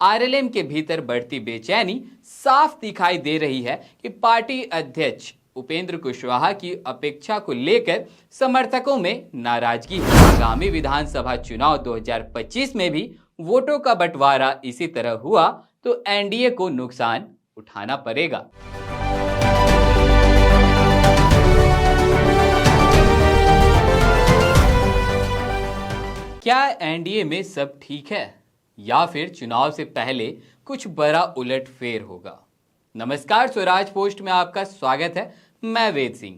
RLM के भीतर बढ़ती बेचैनी साफ दिखाई दे रही है कि पार्टी अध्यक्ष उपेंद्र कुशवाहा की अपेक्षा को लेकर समर्थकों में नाराजगी है। आगामी विधानसभा चुनाव 2025 में भी वोटों का बंटवारा इसी तरह हुआ तो एनडीए को नुकसान उठाना पड़ेगा। क्या एनडीए में सब ठीक है या फिर चुनाव से पहले कुछ बड़ा उलटफेर होगा? नमस्कार, स्वराज पोस्ट में आपका स्वागत है। मैं वेद सिंह।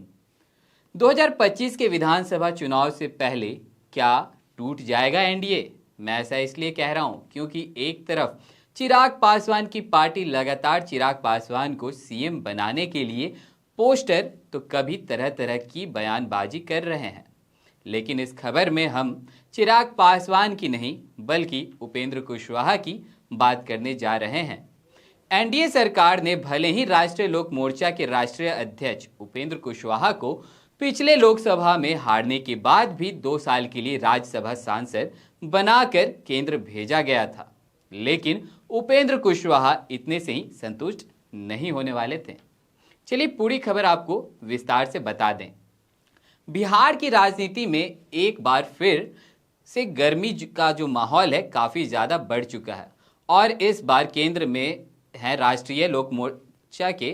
2025 के विधानसभा चुनाव से पहले क्या टूट जाएगा एनडीए? मैं ऐसा इसलिए कह रहा हूं क्योंकि एक तरफ चिराग पासवान की पार्टी लगातार चिराग पासवान को सीएम बनाने के लिए पोस्टर तो कभी तरह तरह की बयानबाजी कर रहे हैं, लेकिन इस खबर में हम चिराग पासवान की नहीं बल्कि उपेंद्र कुशवाहा की बात करने जा रहे हैं। एनडीए सरकार ने भले ही राष्ट्रीय लोक मोर्चा के राष्ट्रीय अध्यक्ष उपेंद्र कुशवाहा को पिछले लोकसभा में हारने के बाद भी 2 साल के लिए राज्यसभा सांसद बनाकर केंद्र भेजा गया था, लेकिन उपेंद्र कुशवाहा इतने से ही संतुष्ट नहीं होने वाले थे। चलिए पूरी खबर आपको विस्तार से बता दें। बिहार की राजनीति में एक बार फिर से गर्मी का जो माहौल है काफी ज्यादा बढ़ चुका है और इस बार केंद्र में है राष्ट्रीय लोक मोर्चा के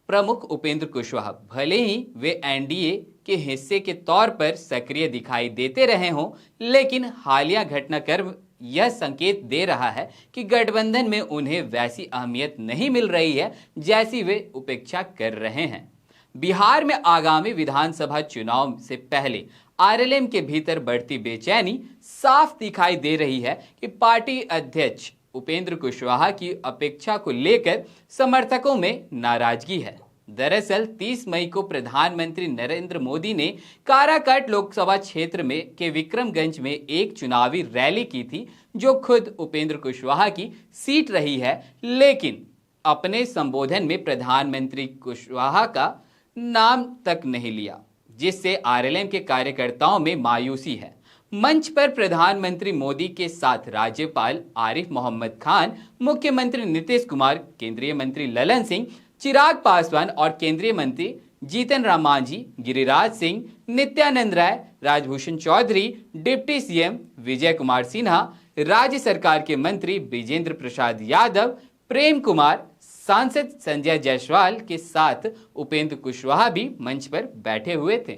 प्रमुख उपेंद्र कुशवाहा। भले ही वे एनडीए के हिस्से के तौर पर सक्रिय दिखाई देते रहे हों, लेकिन हालिया घटनाक्रम यह संकेत दे रहा है कि गठबंधन में उन्हें वैसी अहमियत नहीं मिल रही है जैसी वे उपेक्षा कर रहे हैं। बिहार में आगामी विधानसभा चुनाव से पहले आरएलएम के भीतर बढ़ती बेचैनी साफ दिखाई दे रही है कि पार्टी अध्यक्ष उपेंद्र कुशवाहा की अपेक्षा को लेकर समर्थकों में नाराजगी है। दरअसल 30 मई को प्रधानमंत्री नरेंद्र मोदी ने काराकाट लोकसभा क्षेत्र में के विक्रमगंज में एक चुनावी रैली की थी, जो खुद उपेंद्र कुशवाहा की सीट रही है, लेकिन अपने संबोधन में प्रधानमंत्री कुशवाहा का नाम तक नहीं लिया, जिससे आरएलएम के कार्यकर्ताओं में मायूसी है। मंच पर प्रधानमंत्री मोदी के साथ राज्यपाल आरिफ मोहम्मद खान, मुख्यमंत्री नीतीश कुमार, केंद्रीय मंत्री ललन सिंह, चिराग पासवान और केंद्रीय मंत्री जीतन राम मांझी, गिरिराज सिंह, नित्यानंद राय, राजभूषण चौधरी, डिप्टी सीएम विजय कुमार सिन्हा, राज्य सरकार के मंत्री विजेंद्र प्रसाद यादव, प्रेम कुमार, सांसद संजय जायसवाल के साथ उपेंद्र कुशवाहा भी मंच पर बैठे हुए थे।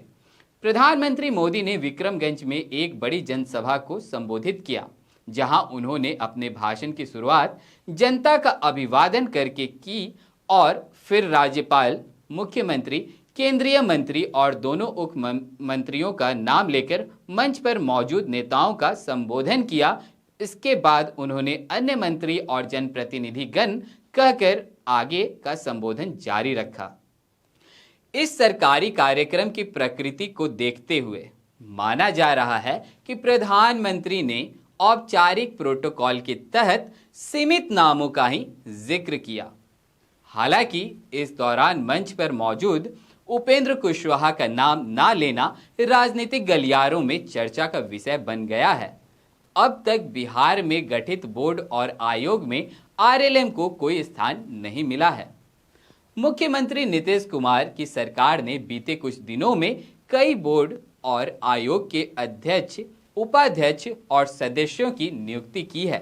प्रधानमंत्री मोदी ने विक्रमगंज में एक बड़ी जनसभा को संबोधित किया, जहां उन्होंने अपने भाषण की शुरुआत जनता का अभिवादन करके की और फिर राज्यपाल, मुख्यमंत्री, केंद्रीय मंत्री और दोनों उप मंत्रियों का नाम लेकर मंच पर मौजूद नेताओं का संबोधन किया। इसके बाद उन्होंने अन्य मंत्री और जनप्रतिनिधिगण कहकर आगे का संबोधन जारी रखा। इस सरकारी कार्यक्रम की प्रकृति को देखते हुए माना जा रहा है कि प्रधानमंत्री ने औपचारिक प्रोटोकॉल के तहत सीमित नामों का ही जिक्र किया। हालांकि इस दौरान मंच पर मौजूद उपेंद्र कुशवाहा का नाम ना लेना राजनीतिक गलियारों में चर्चा का विषय बन गया है। अब तक बिहार में गठित बोर्ड और आयोग में आरएलएम को कोई स्थान नहीं मिला है। मुख्यमंत्री नीतीश कुमार की सरकार ने बीते कुछ दिनों में कई बोर्ड और आयोग के अध्यक्ष, उपाध्यक्ष और सदस्यों की नियुक्ति की है,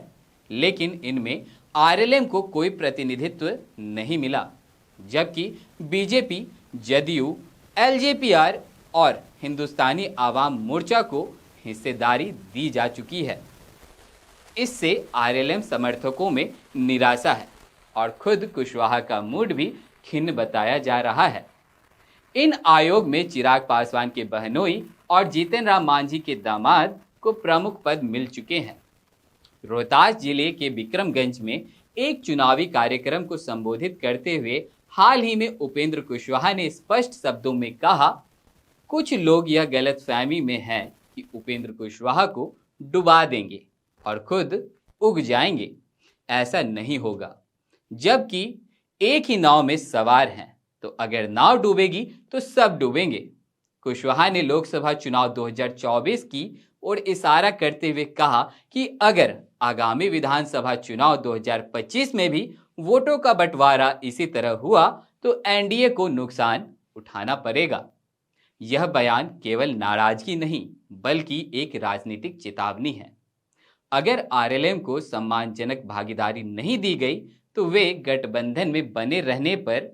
लेकिन इनमें आरएलएम को कोई प्रतिनिधित्व नहीं मिला, जबकि बीजेपी, जदयू, एलजेपीआर और हिंदुस्तानी आवाम मोर्चा को हिस्सेदारी दी जा चुकी है। इससे आरएलएम समर्थकों में निराशा है और खुद कुशवाहा का मूड भी खिन्न बताया जा रहा है। इन आयोग में चिराग पासवान के बहनोई और जीतन राम मांझी के दामाद को प्रमुख पद मिल चुके हैं। रोहतास जिले के विक्रमगंज में एक चुनावी कार्यक्रम को संबोधित करते हुए हाल ही में उपेंद्र कुशवाहा ने स्पष्ट शब्दों में कहा, कुछ लोग यह गलतफहमी में हैं कि उपेंद्र कुशवाहा को डुबा देंगे और खुद उग जाएंगे। ऐसा नहीं होगा, जबकि एक ही नाव में सवार हैं, तो अगर नाव डूबेगी तो सब डूबेंगे। कुशवाहा ने लोकसभा चुनाव 2024 की ओर इशारा करते हुए कहा कि अगर आगामी विधानसभा चुनाव 2025 में भी वोटों का बंटवारा इसी तरह हुआ तो एनडीए को नुकसान उठाना पड़ेगा। यह बयान केवल नाराजगी नहीं बल्कि एक राजनीतिक चेतावनी है। अगर आरएलएम को सम्मानजनक भागीदारी नहीं दी गई तो वे गठबंधन में बने रहने पर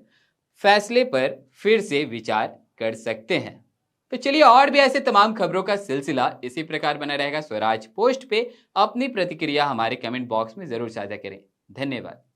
फैसले पर फिर से विचार कर सकते हैं। तो चलिए, और भी ऐसे तमाम खबरों का सिलसिला इसी प्रकार बना रहेगा। स्वराज पोस्ट पे अपनी प्रतिक्रिया हमारे कमेंट बॉक्स में जरूर साझा करें। धन्यवाद।